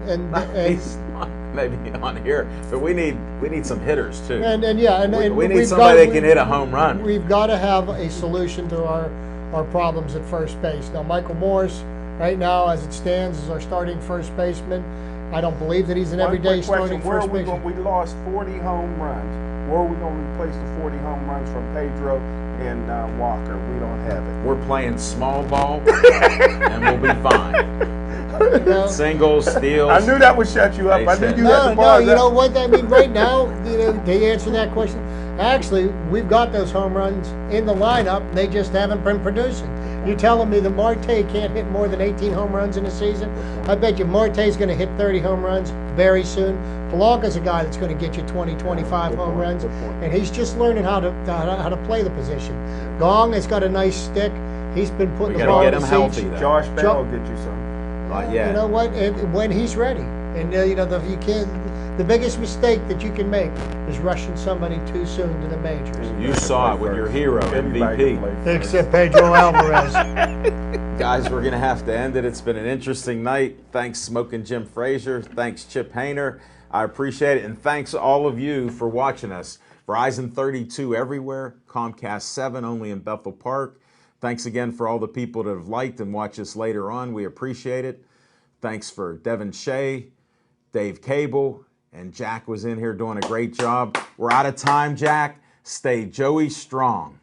he's not maybe on here, but we need some hitters too. We need somebody that can hit a home run. We've got to have a solution to our problems at first base. Now, Michael Morris, right now, as it stands, is our starting first baseman. I don't believe that he's an everyday starting first baseman. We lost 40 home runs. Where are we going to replace the 40 home runs from Pedro and Walker? We don't have it. We're playing small ball, and we'll be fine. Singles, steals. I knew that would shut you up. I knew you had the bars. You know what? I mean, right now, to answer that question, actually, we've got those home runs in the lineup. They just haven't been producing. You're telling me that Marte can't hit more than 18 home runs in a season? I bet you Marte's going to hit 30 home runs very soon. Polanca's a guy that's going to get you 20, 25 home runs, and he's just learning how to play the position. Gong has got a nice stick. He's been putting the ball in the seats. Healthy, though. Josh Bell will get you some. You know what? When he's ready, and you can't. The biggest mistake that you can make is rushing somebody too soon to the majors. You saw it with your hero, MVP. Except Pedro Alvarez. Guys, we're going to have to end it. It's been an interesting night. Thanks, Smoking Jim Frazier. Thanks, Chip Hayner. I appreciate it. And thanks all of you for watching us. Verizon 32 everywhere. Comcast 7 only in Bethel Park. Thanks again for all the people that have liked and watched us later on. We appreciate it. Thanks for Devin Shea, Dave Cable, and Jack was in here doing a great job. We're out of time, Jack. Stay Joey strong.